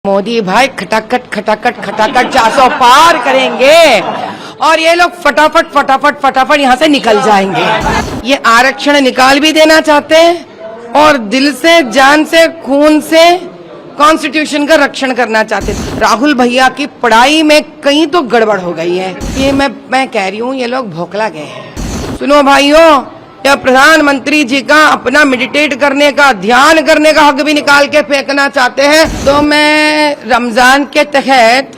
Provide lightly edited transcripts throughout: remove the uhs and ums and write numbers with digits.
मोदी भाई खटाखट खटाखट खटाखट 400 पार करेंगे और ये लोग फटाफट फटाफट फटाफट यहाँ से निकल जाएंगे। ये आरक्षण निकाल भी देना चाहते हैं और दिल से, जान से, खून से कॉन्स्टिट्यूशन का रक्षण करना चाहते हैं। राहुल भैया की पढ़ाई में कहीं तो गड़बड़ हो गई है। ये मैं कह रही हूँ, ये लोग भोकला गए हैं। सुनो भाइयों, या प्रधानमंत्री जी का अपना मेडिटेट करने का, ध्यान करने का हक भी निकाल के फेंकना चाहते हैं। तो मैं रमजान के तहत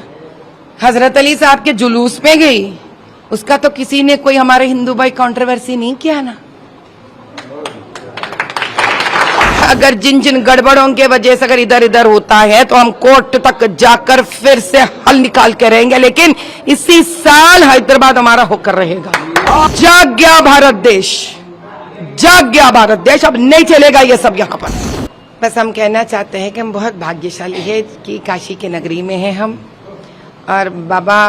हजरत अली साहब के जुलूस में गई, उसका तो किसी ने कोई हमारे हिंदू भाई कंट्रोवर्सी नहीं किया ना। अगर जिन जिन गड़बड़ों के वजह से अगर इधर इधर होता है तो हम कोर्ट तक जाकर फिर से हल निकाल के रहेंगे, लेकिन इसी साल हैदराबाद हमारा होकर रहेगा। जाग गया भारत देश, जाग गया भारत देश, अब नहीं चलेगा ये सब यहाँ पर। बस हम कहना चाहते हैं कि हम बहुत भाग्यशाली है कि काशी के नगरी में हैं हम, और बाबा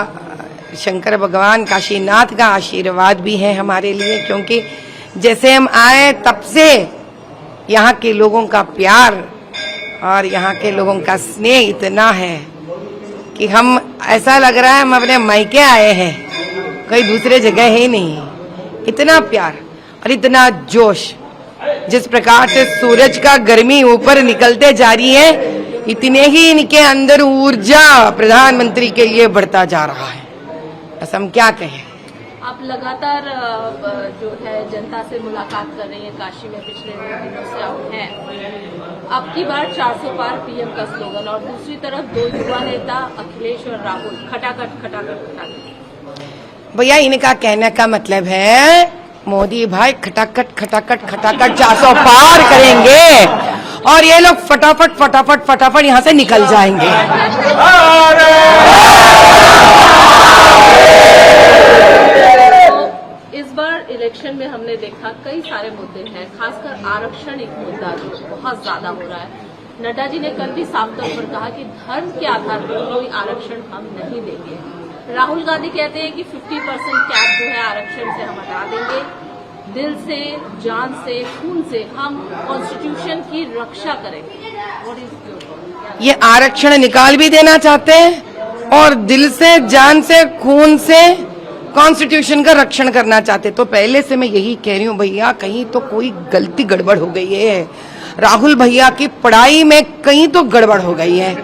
शंकर भगवान काशीनाथ का आशीर्वाद भी है हमारे लिए, क्योंकि जैसे हम आए तब से यहाँ के लोगों का प्यार और यहाँ के लोगों का स्नेह इतना है कि हम, ऐसा लग रहा है हम अपने मायके आए हैं, कोई दूसरे जगह है नहीं। इतना प्यार और इतना जोश, जिस प्रकार से सूरज का गर्मी ऊपर निकलते जा रही है, इतने ही इनके अंदर ऊर्जा प्रधानमंत्री के लिए बढ़ता जा रहा है। बस हम क्या कहें। आप लगातार जो है जनता से मुलाकात कर रही हैं काशी में, पिछले 2 दिनों से आप हैं। आपकी बार 400 पार पीएम का स्लोगन, और दूसरी तरफ 2 युवा नेता अखिलेश और राहुल खटाखट खटाखट खटाखट। भैया इनका कहने का मतलब है मोदी भाई खटाखट खटाखट खटाखट 400 पार करेंगे और ये लोग फटाफट फटाफट फटाफट यहाँ से निकल जाएंगे। इस बार इलेक्शन में हमने देखा कई सारे मुद्दे हैं, खासकर आरक्षण एक मुद्दा जो बहुत ज्यादा हो रहा है। नड्डा जी ने कल भी साफ तौर पर कहा कि धर्म के आधार पर कोई आरक्षण हम नहीं देंगे। राहुल गांधी कहते हैं कि 50% कैप जो है आरक्षण से हम हटा देंगे। दिल से, जान से, खून से हम कॉन्स्टिट्यूशन की रक्षा करेंगे। ये आरक्षण निकाल भी देना चाहते हैं और दिल से, जान से, खून से कॉन्स्टिट्यूशन का रक्षण करना चाहते। तो पहले से मैं यही कह रही हूँ भैया, कहीं तो कोई गलती गड़बड़ हो गई है। राहुल भैया की पढ़ाई में कहीं तो गड़बड़ हो गई है।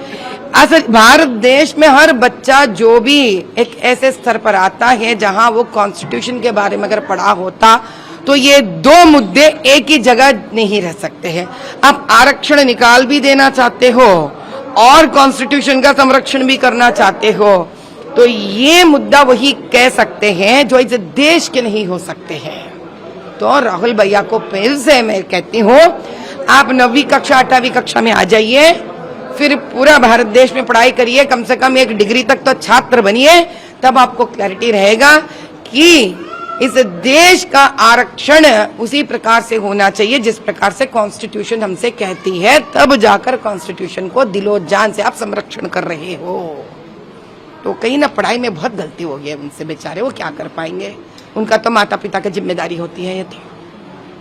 असल भारत देश में हर बच्चा जो भी एक ऐसे स्तर पर आता है जहां वो कॉन्स्टिट्यूशन के बारे में अगर पढ़ा होता तो ये 2 मुद्दे एक ही जगह नहीं रह सकते हैं। आप आरक्षण निकाल भी देना चाहते हो और कॉन्स्टिट्यूशन का संरक्षण भी करना चाहते हो, तो ये मुद्दा वही कह सकते हैं जो इस देश के नहीं हो सकते हैं। तो राहुल भैया को फिर से मैं कहती हूँ, आप 9वीं कक्षा 8वीं कक्षा में आ जाइए, फिर पूरा भारत देश में पढ़ाई करिए, कम से कम एक डिग्री तक तो छात्र बनिए, तब आपको क्लैरिटी रहेगा कि इस देश का आरक्षण उसी प्रकार से होना चाहिए जिस प्रकार से कॉन्स्टिट्यूशन हमसे कहती है। तब जाकर कॉन्स्टिट्यूशन को दिलो जान से आप संरक्षण कर रहे हो। तो कहीं ना पढ़ाई में बहुत गलती हो गई है उनसे, बेचारे वो क्या कर पाएंगे, उनका तो माता पिता की जिम्मेदारी होती है ये। तो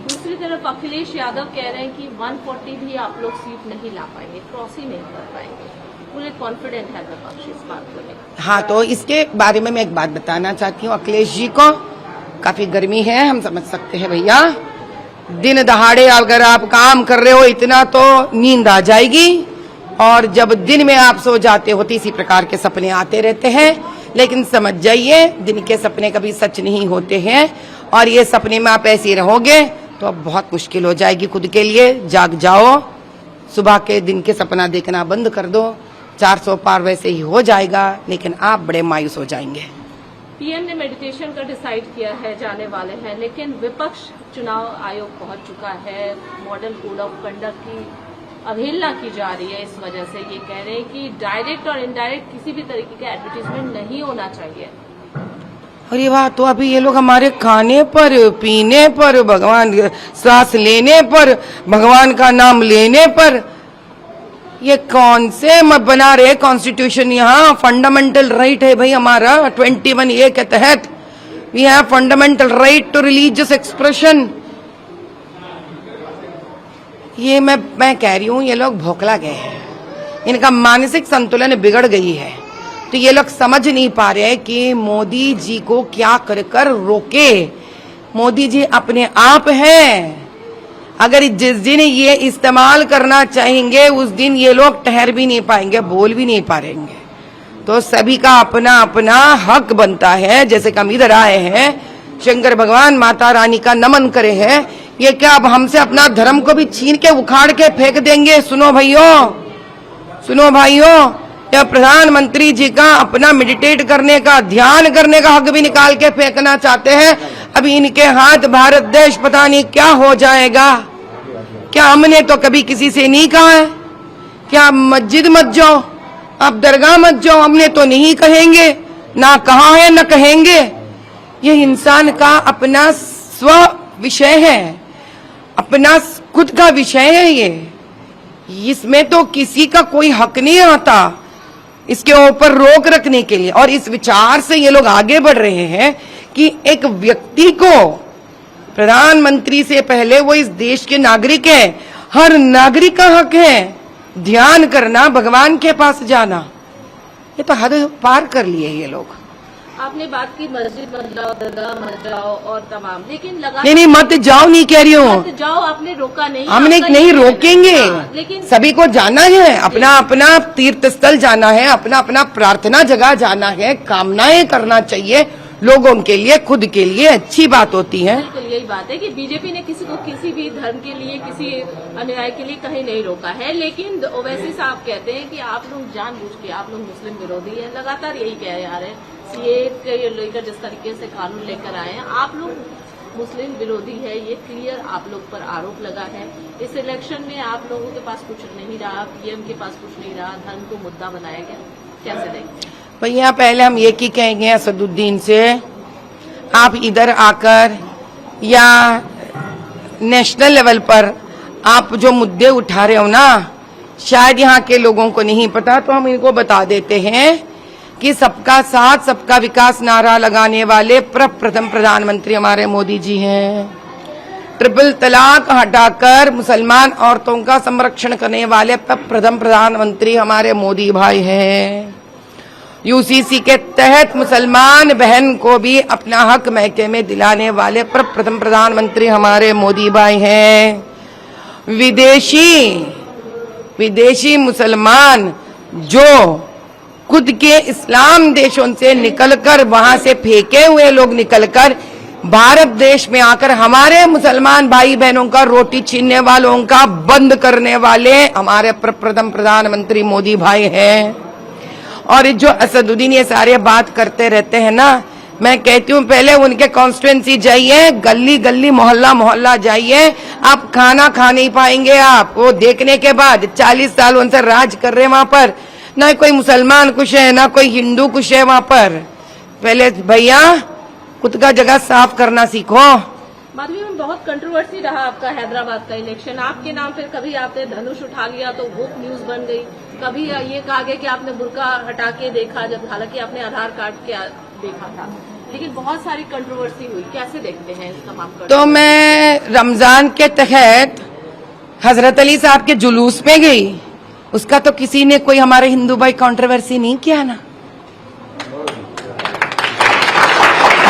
दूसरी तरफ अखिलेश यादव कह रहे हैं कि 140 भी आप लोग सीट नहीं ला पाएंगे, क्रॉस ही नहीं कर पाएंगे। पूरे कॉन्फिडेंट है विपक्ष इस बात को लेकर। हाँ, तो इसके बारे में मैं एक बात बताना चाहती हूँ। अखिलेश जी को काफी गर्मी है, हम समझ सकते हैं भैया। दिन दहाड़े अगर आप काम कर रहे हो इतना तो नींद आ जाएगी, और जब दिन में आप सो जाते हो तो इसी प्रकार के सपने आते रहते हैं। लेकिन समझ जाइए, दिन के सपने कभी सच नहीं होते हैं, और ये सपने में आप ऐसे रहोगे तो अब बहुत मुश्किल हो जाएगी खुद के लिए। जाग जाओ, सुबह के दिन के सपना देखना बंद कर दो। 400 पार वैसे ही हो जाएगा, लेकिन आप बड़े मायूस हो जाएंगे। पीएम ने मेडिटेशन का डिसाइड किया है, जाने वाले हैं, लेकिन विपक्ष चुनाव आयोग पहुंच चुका है। मॉडल कोड ऑफ कंडक्ट की अवहेलना की जा रही है। इस वजह से ये कह रहे हैं कि डायरेक्ट और इनडायरेक्ट किसी भी तरीके का एडवर्टीजमेंट नहीं होना चाहिए। अरे वाह, तो अभी ये लोग हमारे खाने पर, पीने पर, भगवान सांस लेने पर, भगवान का नाम लेने पर, ये कौन से बना रहे कॉन्स्टिट्यूशन। यहाँ फंडामेंटल राइट है भाई हमारा 21A के तहत, we have fundamental right to religious expression. ये मैं कह रही हूँ, ये लोग भोकला गए हैं। इनका मानसिक संतुलन बिगड़ गई है। तो ये लोग समझ नहीं पा रहे कि मोदी जी को क्या कर कर रोके। मोदी जी अपने आप हैं, अगर जिस दिन ये इस्तेमाल करना चाहेंगे उस दिन ये लोग ठहर भी नहीं पाएंगे, बोल भी नहीं पाएंगे। तो सभी का अपना अपना हक बनता है। जैसे कि हम इधर आए हैं, शंकर भगवान माता रानी का नमन करे हैं, ये क्या अब हमसे अपना धर्म को भी छीन के उखाड़ के फेंक देंगे? सुनो भाइयों, सुनो भाइयों, या प्रधानमंत्री जी का अपना मेडिटेट करने का, ध्यान करने का हक भी निकाल के फेंकना चाहते हैं। अभी इनके हाथ भारत देश पता नहीं क्या हो जाएगा। क्या हमने तो कभी किसी से नहीं कहा है क्या मस्जिद मत जाओ, आप दरगाह मत जाओ? हमने तो नहीं कहेंगे, ना कहा है न कहेंगे। ये इंसान का अपना स्व विषय है, अपना खुद का विषय है ये। इसमें तो किसी का कोई हक नहीं आता इसके ऊपर रोक रखने के लिए। और इस विचार से ये लोग आगे बढ़ रहे हैं कि एक व्यक्ति को, प्रधानमंत्री से पहले वो इस देश के नागरिक है, हर नागरिक का हक है ध्यान करना, भगवान के पास जाना। ये तो हद पार कर लिए ये लोग। आपने बात की मस्जिद मत जाओ, दरगाह मत जाओ और तमाम, लेकिन लगा नहीं मत जाओ नहीं कह रही हूँ, मत जाओ आपने रोका नहीं, हमने नहीं रोकेंगे। लेकिन सभी को जाना है, अपना अपना तीर्थ स्थल जाना है, अपना अपना प्रार्थना जगह जाना है, कामनाएं करना चाहिए लोगों के लिए, खुद के लिए अच्छी बात होती है। बिल्कुल यही बात है कि बीजेपी ने किसी को किसी भी धर्म के लिए, किसी अन्याय के लिए कहीं नहीं रोका है। लेकिन ओवैसी साहब कहते हैं कि आप लोग जानबूझ के, आप लोग मुस्लिम विरोधी हैं, लगातार यही कह रहे आ रहे हैं। सीए के लेकर जिस तरीके से कानून लेकर आए हैं, आप लोग मुस्लिम विरोधी है, ये क्लियर आप लोग पर आरोप लगा है। इस इलेक्शन में आप लोगों के पास कुछ नहीं रहा, पीएम के पास कुछ नहीं रहा, धर्म को मुद्दा बनाया गया, कैसे देखते? भैया पहले हम ये की कहेंगे असदुद्दीन से, आप इधर आकर या नेशनल लेवल पर आप जो मुद्दे उठा रहे हो ना, शायद यहाँ के लोगों को नहीं पता, तो हम इनको बता देते हैं कि सबका साथ सबका विकास नारा लगाने वाले प्रथम प्रधानमंत्री हमारे मोदी जी हैं। ट्रिपल तलाक हटाकर मुसलमान औरतों का संरक्षण करने वाले प्रथम प्रधानमंत्री हमारे मोदी भाई हैं। यूसीसी के तहत मुसलमान बहन को भी अपना हक महके में दिलाने वाले प्रथम प्रधानमंत्री हमारे मोदी भाई हैं। विदेशी मुसलमान जो खुद के इस्लाम देशों से निकलकर, वहां से फेंके हुए लोग निकलकर भारत देश में आकर हमारे मुसलमान भाई बहनों का रोटी छीनने वालों का बंद करने वाले हमारे प्रथम प्रधानमंत्री मोदी भाई हैं। और जो असदुद्दीन ये सारे बात करते रहते हैं ना, मैं कहती हूँ पहले उनके कॉन्स्टिट्यूएंसी जाइए, गली गली मोहल्ला मोहल्ला जाइए, आप खाना खा नहीं पाएंगे। आप वो देखने के बाद 40 साल उनसे राज कर रहे हैं वहां पर, ना कोई मुसलमान खुश है ना कोई हिंदू खुश है वहां पर। पहले भैया खुद का जगह साफ करना सीखो। माधवी में बहुत कंट्रोवर्सी रहा आपका हैदराबाद का इलेक्शन, आपके नाम पे कभी आपने धनुष उठा लिया तो वो न्यूज बन गई, कभी ये कहा गया कि आपने बुर्का हटा के देखा, जब हालांकि आपने आधार कार्ड के देखा था, लेकिन बहुत सारी कंट्रोवर्सी हुई। कैसे देखते हैं इस तमाम? तो मैं रमजान के तहत हजरत अली साहब के जुलूस में गई, उसका तो किसी ने कोई हमारे हिंदू भाई कंट्रोवर्सी नहीं किया ना।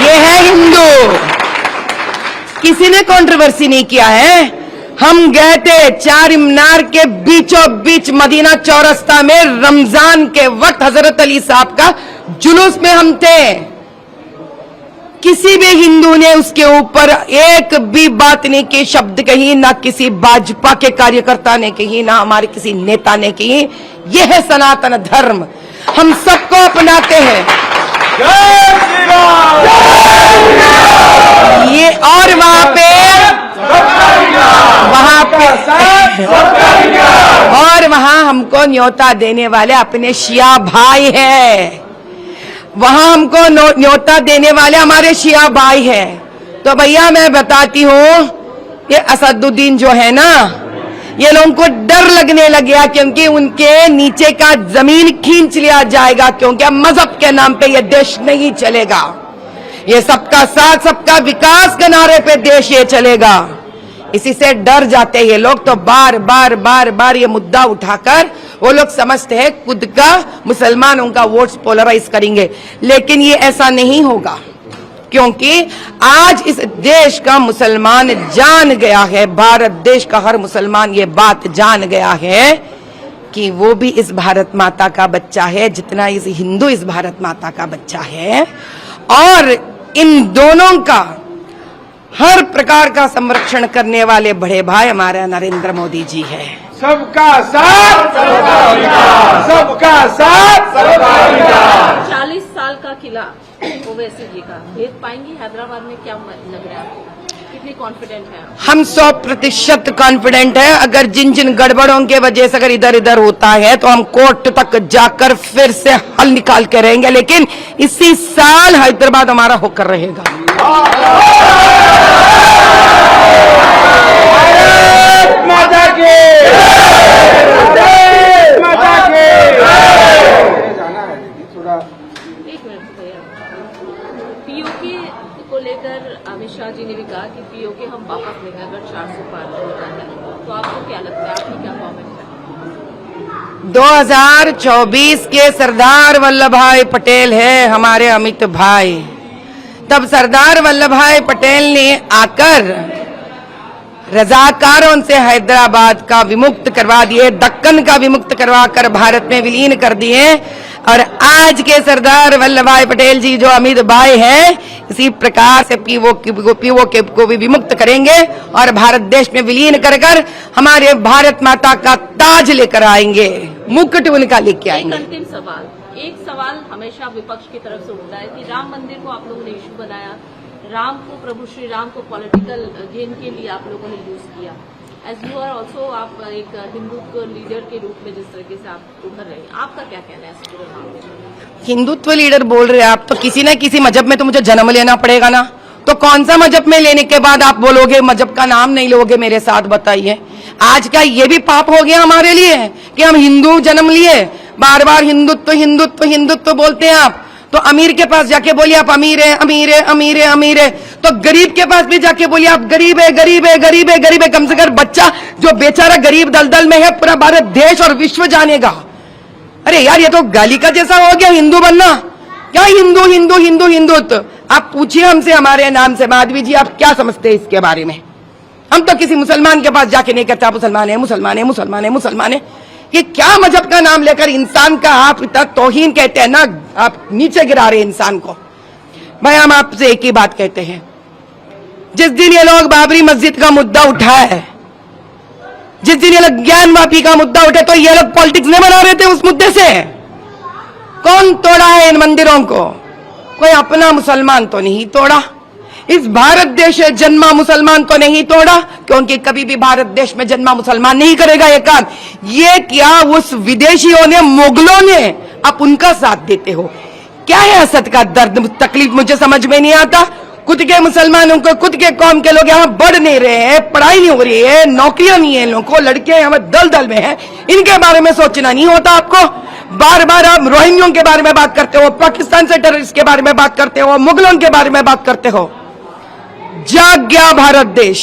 ये है हिंदू, किसी ने कंट्रोवर्सी नहीं किया है। हम गए थे चार मीनार के बीचों बीच मदीना चौरस्ता में, रमजान के वक्त हजरत अली साहब का जुलूस में हम थे। किसी भी हिंदू ने उसके ऊपर एक भी बात नहीं की, शब्द कही, ना किसी भाजपा के कार्यकर्ता ने कही, ना हमारे किसी नेता ने कही। यह है सनातन धर्म, हम सबको अपनाते हैं। ये और वहां पे और वहां हमको न्योता देने वाले अपने शिया भाई हैं, वहां हमको न्योता देने वाले हमारे शिया भाई हैं। तो भैया मैं बताती हूँ, ये असदुद्दीन जो है ना, ये लोगों को डर लगने लग गया क्योंकि उनके नीचे का जमीन खींच लिया जाएगा, क्योंकि अब मजहब के नाम पे ये देश नहीं चलेगा। ये सबका साथ सबका विकास के नारे पे देश ये चलेगा। इसी से डर जाते ये लोग, तो बार बार ये मुद्दा उठाकर वो लोग समझते हैं खुद का मुसलमानों का वोट्स पोलराइज करेंगे, लेकिन ये ऐसा नहीं होगा, क्योंकि आज इस देश का मुसलमान जान गया है, भारत देश का हर मुसलमान ये बात जान गया है कि वो भी इस भारत माता का बच्चा है जितना इस हिंदू इस भारत माता का बच्चा है, और इन दोनों का हर प्रकार का संरक्षण करने वाले बड़े भाई हमारे नरेंद्र मोदी जी है। सबका साथ सबका विकास, सबका साथ सबका विकास। 40 साल का किला ओवैसी जी का भेद पाएंगे हैदराबाद में, क्या लग रहा है आपको? कितनी कॉन्फिडेंट है आप? हम 100% कॉन्फिडेंट है। अगर जिन जिन गड़बड़ों के वजह से अगर इधर इधर होता है तो हम कोर्ट तक जाकर फिर से हल निकाल के रहेंगे, लेकिन इसी साल हैदराबाद हमारा होकर रहेगा। माता के माता के जाना है थोड़ा। एक मिनट भैया, पीओके को लेकर अमित शाह जी ने भी कहा कि पीओके हम वापस लेंगे अगर 400 पार होता है, तो आपको क्या लगता है, आपकी क्या कमेंट है? 2024 के सरदार वल्लभ भाई पटेल है हमारे अमित भाई। तब सरदार वल्लभ भाई पटेल ने आकर रजाकारों से हैदराबाद का विमुक्त करवा दिए, दक्कन का विमुक्त करवा कर भारत में विलीन कर दिए, और आज के सरदार वल्लभ भाई पटेल जी जो अमित भाई हैं, इसी प्रकार से पीओके को भी विमुक्त करेंगे और भारत देश में विलीन कर कर हमारे भारत माता का ताज लेकर आएंगे, मुकुट उनका लेके आएंगे। अंतिम सवाल, एक सवाल हमेशा विपक्ष की तरफ से उठता है कि राम मंदिर को आप लोगों ने इशू बनाया, राम को, प्रभु श्री राम को पॉलिटिकल गेन के लिए आप लोगों ने यूज किया। एज यू आर ऑल्सो, आप एक हिंदुत्व लीडर के रूप में जिस तरीके से आप उभर रहे हैं, आपका क्या कहना है इस पूरे मामले में? हिंदुत्व लीडर बोल रहे हैं आप, तो किसी न किसी मजहब में तो मुझे जन्म लेना पड़ेगा ना, तो कौन सा मजहब में लेने के बाद आप बोलोगे मजहब का नाम नहीं लोगे मेरे साथ, बताइए। आज क्या ये भी पाप हो गया हमारे लिए कि हम हिंदू जन्म लिए, बार बार हिंदुत्व हिंदुत्व हिंदुत्व बोलते हैं आप? तो अमीर के पास जाके बोलिए आप अमीर है, अमीर है, अमीर है, अमीर है, तो गरीब के पास भी जाके बोलिए आप गरीब है, गरीब है, गरीब है, गरीब है। कम से कम बच्चा जो बेचारा गरीब दलदल में है पूरा भारत देश और विश्व जानेगा। अरे यार, ये तो गाली का जैसा हो गया हिंदू बनना। क्या हिंदू हिंदू हिंदू हिंदुत्व? आप पूछिए हमसे, हमारे नाम से, माधवी जी आप क्या समझते हैं इसके बारे में? हम तो किसी मुसलमान के पास जाके नहीं कहते आप मुसलमान है, मुसलमान है, मुसलमान है, मुसलमान है। ये क्या मजहब का नाम लेकर इंसान का आप इतना तौहीन कहते हैं ना, आप नीचे गिरा रहे इंसान को। भाई हम आपसे एक ही बात कहते हैं, जिस दिन ये लोग बाबरी मस्जिद का मुद्दा उठाए, जिस दिन ये लोग ज्ञान वापी का मुद्दा उठे, तो ये लोग पॉलिटिक्स नहीं बना रहे थे उस मुद्दे से। कौन तोड़ा है इन मंदिरों को? कोई अपना मुसलमान तो नहीं तोड़ा। इस भारत देश में जन्मा मुसलमान तो नहीं तोड़ा, क्योंकि कभी भी भारत देश में जन्मा मुसलमान नहीं करेगा ये काम। ये क्या उस विदेशियों ने, मुगलों ने, आप उनका साथ देते हो? क्या है असद का दर्द, तकलीफ मुझे समझ में नहीं आता। खुद के मुसलमानों को, खुद के कौम के लोग यहाँ बढ़ नहीं रहे हैं, पढ़ाई नहीं हो रही है, नौकरियां नहीं है इन लोगों को, लड़के यहाँ दल दल में हैं, इनके बारे में सोचना नहीं होता आपको? बार बार आप रोहिंग्यों के बारे में बात करते हो, पाकिस्तान से टेररिस्ट के बारे में बात करते हो, मुगलों के बारे में बात करते हो। जाग गया भारत देश,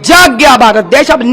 जाग गया भारत देश। अब